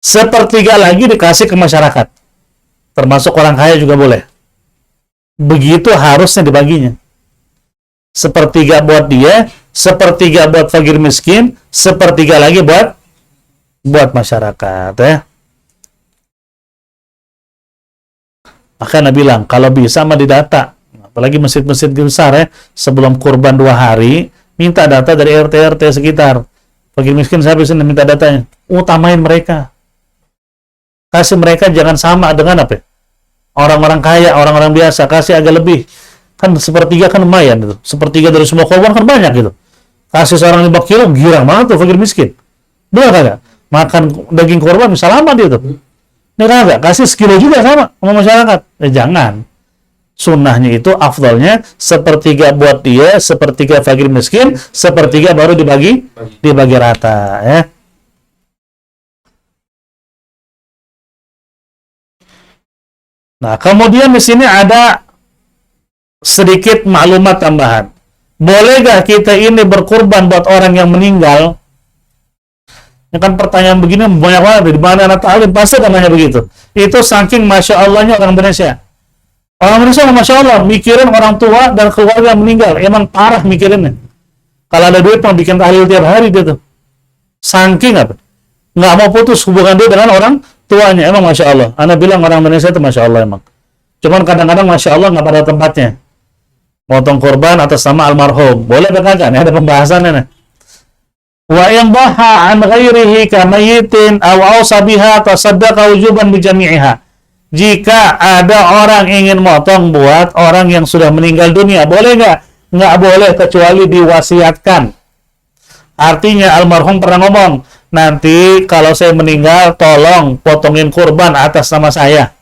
1/3 lagi dikasih ke masyarakat. Termasuk orang kaya juga boleh. Begitu harusnya dibaginya. 1/3 buat dia, 1/3 buat fakir miskin, 1/3 lagi buat masyarakat ya. Maka Nabi bilang, kalau bisa mah didata. Apalagi masjid-masjid besar ya, sebelum kurban 2 hari, minta data dari RT sekitar. Fakir miskin saya bisa minta datanya. Utamain mereka. Kasih mereka jangan sama dengan apa? Orang-orang kaya, orang-orang biasa, kasih agak lebih. Kan 1/3 kan lumayan gitu. 1/3 dari semua korban kan banyak gitu. Kasih seorang 5 kilo, girang banget tuh fakir miskin. Benar kagak? Makan daging korban bisa lama dia tuh. Ini kagak? Kasih sekilo juga sama masyarakat. Jangan. Sunnahnya itu, afdalnya 1/3 buat dia, 1/3 fakir miskin, 1/3 baru dibagi rata ya. Nah, kemudian di sini ada sedikit maklumat tambahan. Bolehkah kita ini berkurban buat orang yang meninggal? Ini kan pertanyaan begini banyak banget. Di mana anak alim pasti namanya begitu. Itu saking Masya Allahnya orang Indonesia. Orang Indonesia Masya Allah mikirin orang tua dan keluarga yang meninggal. Emang parah mikirinnya. Kalau ada duit mau bikin tahlil tiap hari dia tuh. Saking apa? Nggak mau putus hubungan dia dengan orang tuanya. Emang Masya Allah. Anda bilang orang Indonesia itu Masya Allah emang. Cuman kadang-kadang Masya Allah nggak pada tempatnya. Motong kurban atas nama almarhum. Boleh apa kagak? Ini ada pembahasannya nih. Wa in dhaha an ghairihi kamayitin aw awsa biha tasaddaqa wujuban bi jami'iha. Jika ada orang ingin motong buat orang yang sudah meninggal dunia, boleh nggak? Nggak boleh kecuali diwasiatkan. Artinya almarhum pernah ngomong, nanti kalau saya meninggal tolong potongin kurban atas nama saya.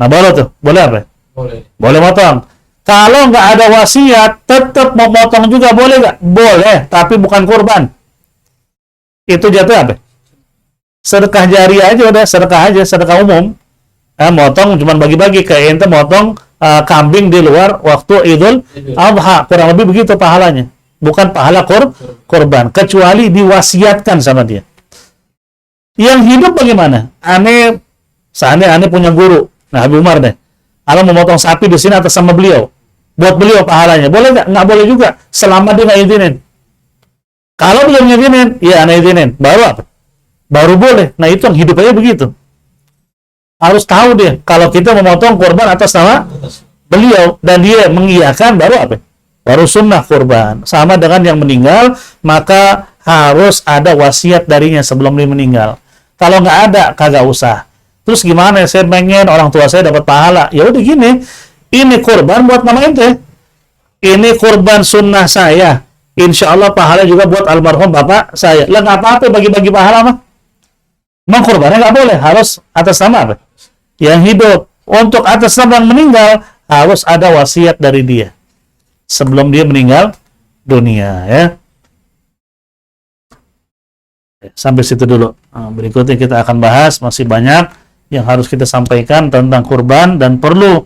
Nah baru tuh, boleh apa? Boleh motong. Kalau nggak ada wasiat, tetap mau motong juga boleh nggak? Boleh, tapi bukan kurban. Itu jatuh apa? Sedekah jariah aja udah, sedekah aja, sedekah umum. Motong cuma bagi-bagi, kayak ente motong kambing di luar waktu Idul Adha, kurang lebih begitu pahalanya. Bukan pahala kurban, kecuali diwasiatkan sama dia. Yang hidup bagaimana? Seandainya aneh punya guru, nah Habib Umar deh, kalau memotong sapi di sini atas sama beliau, buat beliau pahalanya, boleh nggak? Nggak boleh juga, selama dia nggak izinin. Kalau belum izinin, ya aneh izinin, baru apa? Baru boleh. Nah itu yang hidup aja begitu. Harus tahu dia, kalau kita memotong kurban atas nama beliau dan dia mengiyakan, baru apa? Baru sunnah kurban. Sama dengan yang meninggal, maka harus ada wasiat darinya sebelum dia meninggal. Kalau nggak ada, kagak usah. Terus gimana? Saya pengen orang tua saya dapat pahala. Ya udah gini, ini kurban buat nama ente. Ini kurban sunnah saya. Insya Allah pahala juga buat almarhum bapak saya. Lah nggak apa-apa bagi-bagi pahala mah. Emang kurbannya nggak boleh, harus atas nama apa? Yang hidup. Untuk atas nama yang meninggal, harus ada wasiat dari dia sebelum dia meninggal dunia, ya. Sampai situ dulu. Berikutnya kita akan bahas, masih banyak yang harus kita sampaikan tentang kurban dan perlu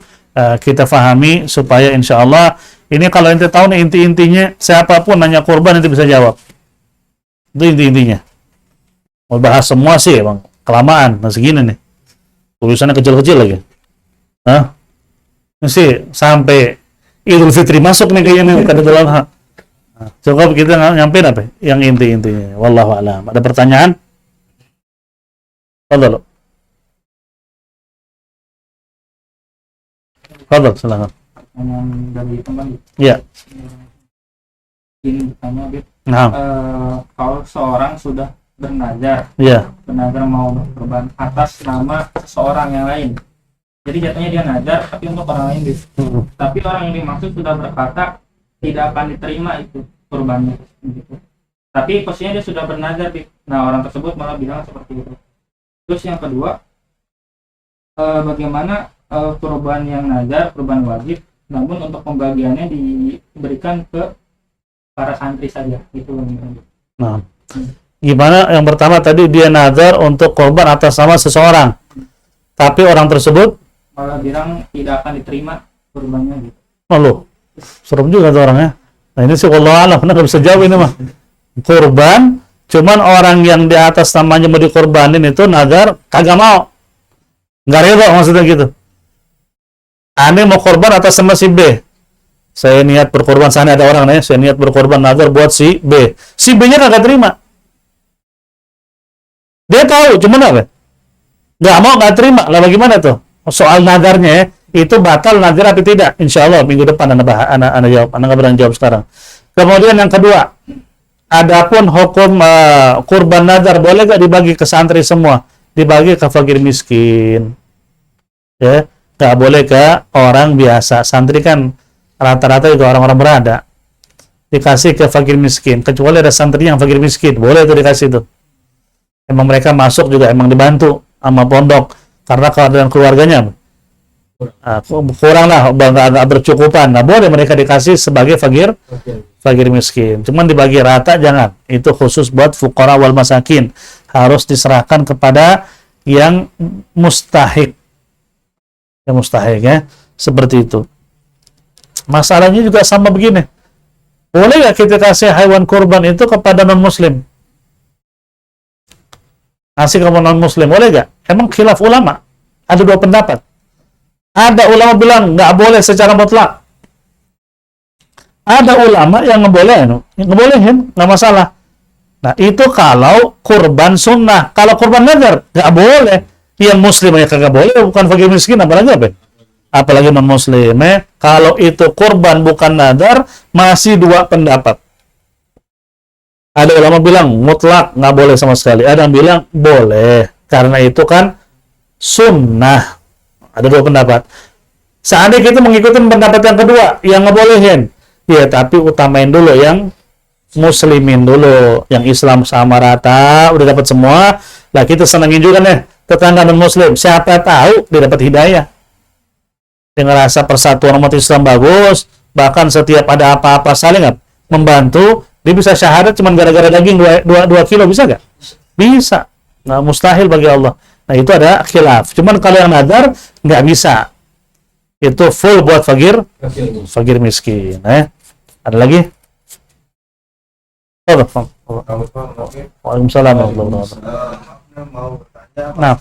kita fahami supaya insya Allah ini kalau ente tahu nih inti-intinya, siapapun nanya kurban ente bisa jawab. Itu inti-intinya. Mau bahas semua sih, bang, kelamaan, nah segini nih. Tulisannya kecil-kecil lagi. Ini sih sampai Idul Fitri masuk nih kayaknya nih, kada dalam hak. Cukup kita nyampein apa? Yang inti-intinya. Wallahu a'lam. Ada pertanyaan? Fadhal. Fadhal, silakan. Yang dari teman. Ya. Ini bertanya, Bib. Nah. Kalau seorang sudah bernazar, bernazar mau berkorban atas nama seseorang yang lain. Jadi jatuhnya dia nazar, tapi untuk orang lain, Bib. Tapi orang yang dimaksud sudah berkata tidak akan diterima itu kurbannya, gitu. Tapi posisinya dia sudah bernazar, Bib. Nah orang tersebut malah bilang seperti itu. Terus yang kedua, bagaimana kurban yang nazar, kurban wajib, namun untuk pembagiannya diberikan ke para santri saja, gitu. Nah, gimana yang pertama tadi dia nazar untuk kurban atas nama seseorang, tapi orang tersebut malah bilang tidak akan diterima kurbannya, gitu. Lalu serem juga tuh orangnya. Nah ini sih wallahu a'lam, nggak bisa jawab ini mah. Kurban, cuman orang yang di atas namanya mau dikorbanin itu nazar kagak mau, nggak rela maksudnya gitu. Aneh mau korban atas nama si B. Saya niat berkorban, sana ada orang nih, saya niat berkorban nazar buat si B. Si B-nya kagak terima. Dia tahu, cuman apa? Nggak mau, nggak terima. Lah bagaimana tuh? Soal nazarnya ya, itu batal nazar atau tidak? Insya Allah minggu depan anda jawab. Anda nggak berani jawab sekarang. Kemudian yang kedua, adapun hukum kurban nazar boleh nggak dibagi ke santri semua? Dibagi ke fakir miskin. Ya, nggak boleh ke orang biasa. Santri kan rata-rata juga orang-orang berada. Dikasih ke fakir miskin. Kecuali ada santri yang fakir miskin, boleh itu dikasih tuh. Emang mereka masuk juga emang dibantu sama pondok karena keadaan keluarganya kurang lah, nggak bercukupan. Nah boleh mereka dikasih sebagai fakir miskin. Cuman dibagi rata jangan. Itu khusus buat fuqara wal masakin. Harus diserahkan kepada yang mustahik. Yang mustahik ya. Seperti itu. Masalahnya juga sama begini. Boleh nggak kita kasih hewan kurban itu kepada non muslim? Ngasih ke non muslim boleh nggak? Emang khilaf ulama. Ada dua pendapat. Ada ulama bilang nggak boleh secara mutlak. Ada ulama yang ngebolehin, nggak masalah. Nah itu kalau kurban sunnah. Kalau kurban nazar nggak boleh. Yang muslim aja kagak boleh, bukan fakir miskin apalagi apa? apalagi non-muslim. Kalau itu kurban bukan nadar, masih dua pendapat. Ada ulama bilang mutlak nggak boleh sama sekali. Ada yang bilang boleh, karena itu kan sunnah. Ada dua pendapat. Seandainya kita mengikuti pendapat yang kedua, yang ngebolehin, ya tapi utamain dulu yang muslimin dulu, yang Islam sama rata, udah dapat semua. Lah kita senengin juga nih tetangga non muslim. Siapa tahu dia dapat hidayah. Dia ngerasa persatuan umat Islam bagus, bahkan setiap ada apa-apa saling membantu. Dia bisa syahadat cuma gara-gara daging 2 kilo, bisa nggak? Bisa. Nggak mustahil bagi Allah. Nah itu ada khilaf. Cuman kalau yang nadar nggak bisa. Itu full buat fakir miskin. Ada lagi? Waalaikumsalam warahmatullahi wabarakatuh. Mau bertanya,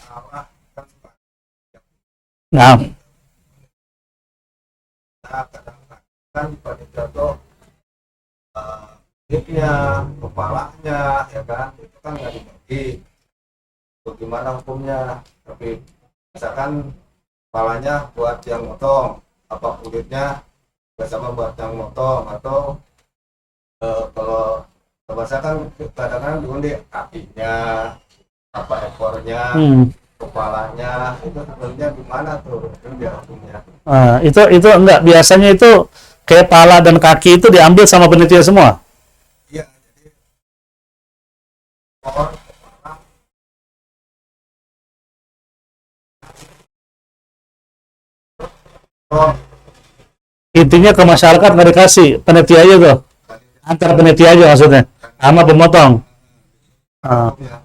Nah. kadang-kadang pada jatuh kulitnya, kepalanya, ya kan, itu kan nggak dibagi. Bagaimana hukumnya? Tapi misalkan kepalanya buat yang motong, apa kulitnya bersama buat yang motong, atau kalau bahasa kan kadang-kadang diundi kakinya, apa ekornya, kepalanya, itu sebenarnya gimana tuh? Itu dia hukumnya. Itu enggak, biasanya itu kayak pala dan kaki itu diambil sama penitia semua. Iya, jadi ekor, kepala, Intinya ke masyarakat nggak dikasih, penitia aja tuh. Antar penitia aja maksudnya, sama pemotong.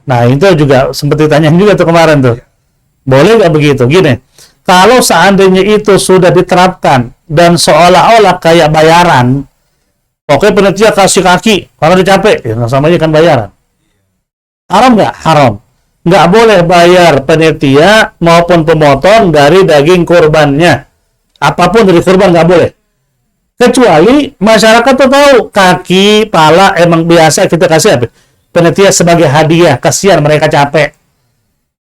Nah itu juga sempat ditanyain juga tuh kemarin tuh. Boleh nggak begitu? Gini, kalau seandainya itu sudah diterapkan dan seolah-olah kayak bayaran, oke penitia kasih kaki, karena dia capek, ya sama aja kan bayaran. Haram nggak? Haram. Nggak boleh bayar penitia maupun pemotong dari daging kurbannya. Apapun dari kurban nggak boleh. Kecuali masyarakat tuh tahu kaki, pala emang biasa kita kasih apa? Penitia sebagai hadiah, kasihan mereka capek.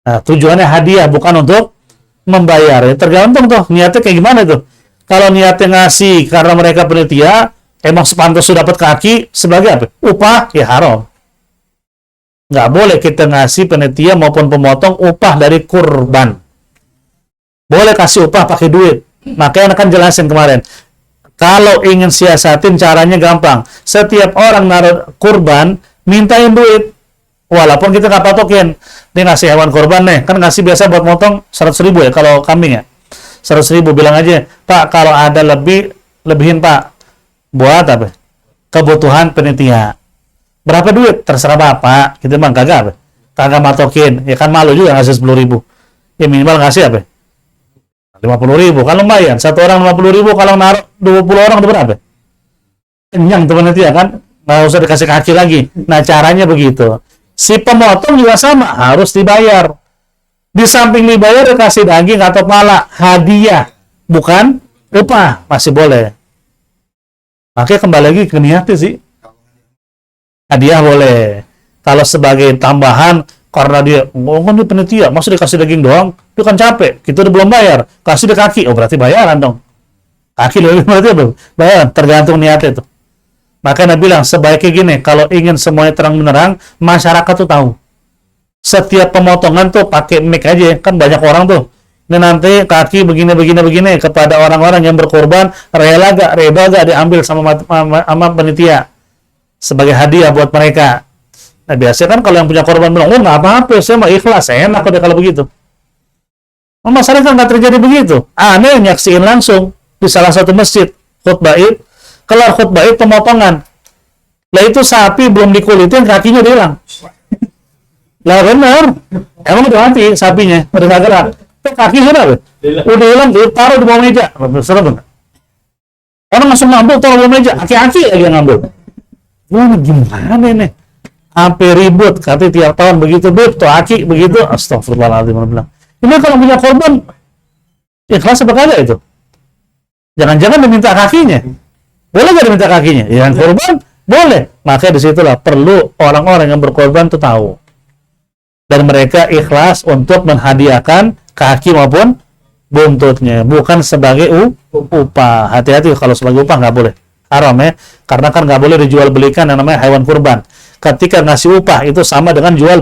Nah, tujuannya hadiah bukan untuk membayar. Ya, tergantung tuh niatnya kayak gimana tuh. Kalau niatnya ngasih karena mereka penitia, emang sepantas sudah dapat kaki sebagai apa? Upah, ya haram. Nggak boleh kita ngasih penitia maupun pemotong upah dari kurban. Boleh kasih upah pakai duit. Makanya akan jelasin kemarin. Kalau ingin siasatin caranya gampang. Setiap orang naruh kurban, mintain duit. Walaupun kita nggak patokin. Dia ngasih hewan kurban nih. Kan ngasih biasa buat motong 100.000 ya kalau kambing ya. 100.000 bilang aja, Pak kalau ada lebihin Pak. Buat apa? Kebutuhan penitia. Berapa duit? Terserah Bapak. Kita bang kagak apa? Kagak matokin. Ya kan malu juga ngasih 10.000. Ya minimal ngasih apa? 50.000 kan lumayan. Satu orang 50.000, kalau naruh 20 orang itu berapa? Kenyang tuh panitia kan, nggak usah dikasih kaki lagi. Nah caranya begitu. Si pemotong juga sama, harus dibayar. Di samping dibayar dikasih daging atau pala, hadiah, bukan upah, masih boleh. Makanya kembali lagi ke niatnya sih. Hadiah boleh. Kalau sebagai tambahan karena dia, kan dia penitia, masa dikasih daging doang? Dia kan capek, kita udah belum bayar, kasih dia kaki, oh berarti bayaran dong. Kaki lebih berarti apa? Bayaran, tergantung niatnya itu. Makanya bilang, sebaiknya gini, kalau ingin semuanya terang menerang, masyarakat tuh tahu. Setiap pemotongan tuh pakai mic aja, kan banyak orang tuh. Ini nanti kaki begini kepada orang-orang yang berkorban, rela gak diambil sama penitia sebagai hadiah buat mereka. Nah biasanya kan kalau yang punya korban bilang, oh nggak apa-apa, saya mah ikhlas, enak udah kalau begitu. Masalahnya kan nggak terjadi begitu. Aneh nyaksiin langsung di salah satu masjid khutbah Id, kelar khutbah Id pemotongan. Lah itu sapi belum dikulitin kakinya hilang. Lah benar, emang udah mati sapinya, udah nggak gerak. Kaki sudah, udah hilang, taruh di bawah meja. Serem nggak? Orang langsung ngambil, taruh di bawah meja, aki-aki lagi yang ngambil. Wah gimana nih? Sampai ribut, katanya tiap tahun begitu, tuh aki begitu, astagfirullahaladzim. Ini kalau punya korban, ikhlas apa kagak itu? Jangan-jangan diminta kakinya. Boleh nggak diminta kakinya? Yang korban, boleh. Makanya disitulah perlu orang-orang yang berkorban itu tahu. Dan mereka ikhlas untuk menghadiahkan kaki maupun buntutnya, bukan sebagai upah. Hati-hati kalau sebagai upah nggak boleh, haram ya, karena kan nggak boleh dijual belikan yang namanya hewan kurban. Ketika ngasih upah itu sama dengan jual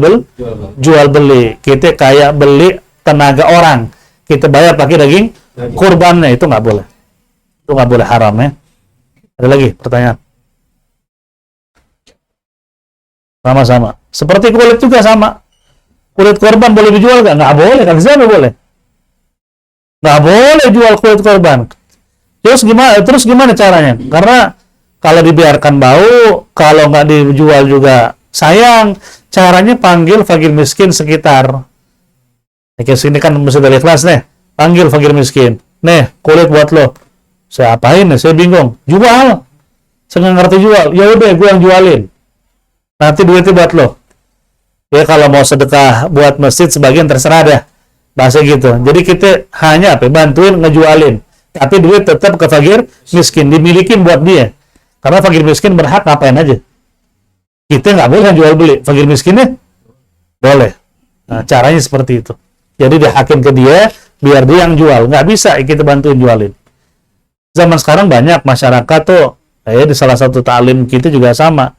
beli. Kita kayak beli tenaga orang, kita bayar pakai daging kurbannya, itu nggak boleh. Itu nggak boleh, haram ya. Ada lagi pertanyaan? Sama-sama. Seperti kulit juga sama. Kulit korban boleh dijual nggak? Nggak boleh, kan siapa boleh? Nggak boleh jual kulit korban. Terus gimana caranya? Karena kalau dibiarkan bau, kalau nggak dijual juga sayang. Caranya panggil fakir miskin sekitar. Kayak sini kan mesti dari kelas nih. Panggil fakir miskin. Nih, kulit buat lo. Saya apain nih? Saya bingung. Jual. Saya nggak ngerti jual. Ya udah, gue yang jualin. Nanti duitnya buat lo. Ya kalau mau sedekah buat masjid sebagian terserah dah. Bahasa gitu. Jadi kita hanya bantuin ngejualin. Tapi duit tetap ke fakir miskin, dimilikin buat dia. Karena fakir miskin berhak ngapain aja. Kita nggak boleh jual beli. Fakir miskinnya boleh. Nah, caranya seperti itu. Jadi dihakim ke dia, biar dia yang jual. Nggak bisa kita bantuin jualin. Zaman sekarang banyak masyarakat tuh, di salah satu ta'lim kita juga sama.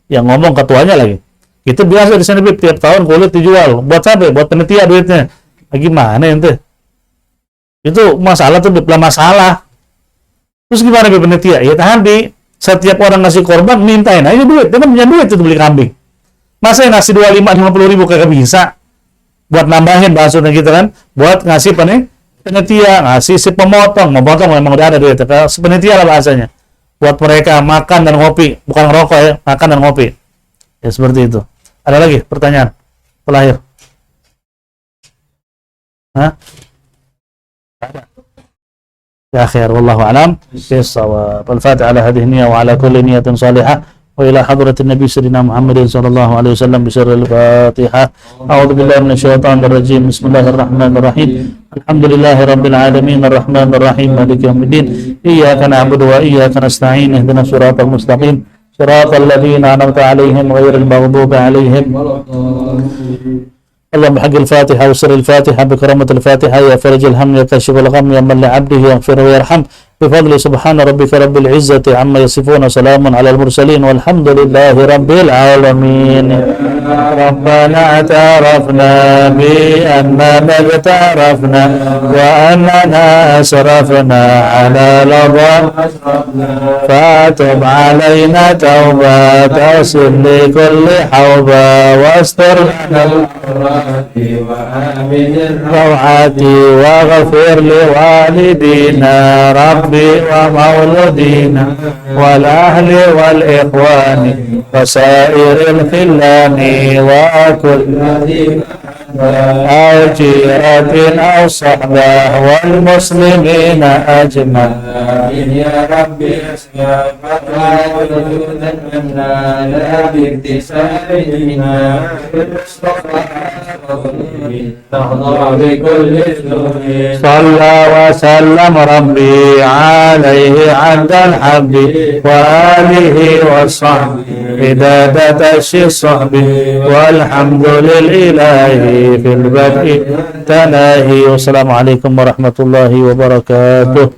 Yang ngomong ketuanya lagi. Kita biasa di sini tiap tahun kulit dijual. Buat siapa? Buat panitia duitnya. Gimana ente? Itu masalah tuh masalah. Terus gimana panitia? Ya tadi setiap orang ngasih korban mintain aja duit. Dia kan punya duit itu beli kambing. Masa yang ngasih 25-50 ribu kagak bisa? Buat nambahin bahasanya gitu kan? Buat ngasih panitia, ngasih si memotong memang udah ada duit. Panitia lah bahasanya. Buat mereka makan dan ngopi, bukan ngerokok ya, makan dan ngopi. Ya seperti itu. Ada lagi pertanyaan terakhir? Hah? Ya khair, wallahu alam bissawab. Al-Fatihah ala hadhihi niyyah wa ala kulli niyatin salihah wa ila hadratin nabi sayyidina Muhammadin sallallahu alaihi wasallam bi sirril Fatihah. A'udzu billahi minasyaitonir rajim. Bismillahirrahmanirrahim. Alhamdulillahi rabbil alamin arrahmanir rahim maliki yaumiddin. Iyyaka na'budu wa iyyaka nasta'in. Ihdinas siratal mustaqim. Siratal ladzina an'amta 'alaihim ghairil maghdubi 'alaihim. اللهم بحق الفاتحة وسر الفاتحة بكرامة الفاتحة يا فرج الهم يا كاشف الغم يا من لعبده يغفر ويرحم بفضل سبحان ربك رب العزة عما يصفون سلام على المرسلين والحمد لله رب العالمين. ربنا اعترفنا بأننا اغترفنا وأننا أسرفنا على لظى فاتب علينا توبة تغسل لكل حوبة واستر لنا وآمن الروعات واغفر لوالدينا ربي ومولودينا والأهل والإخوان وسائر الخلان وكل أو جيرة أو صحبة والمسلمين أجمعين يا ربي أسمعك وجودا منا لا باكتسابنا صلى وسلم ربي عليه عبد الحب وآله وصحبه إدادة الصحب والحمد لله في البدء تناهي. والسلام عليكم ورحمة الله وبركاته.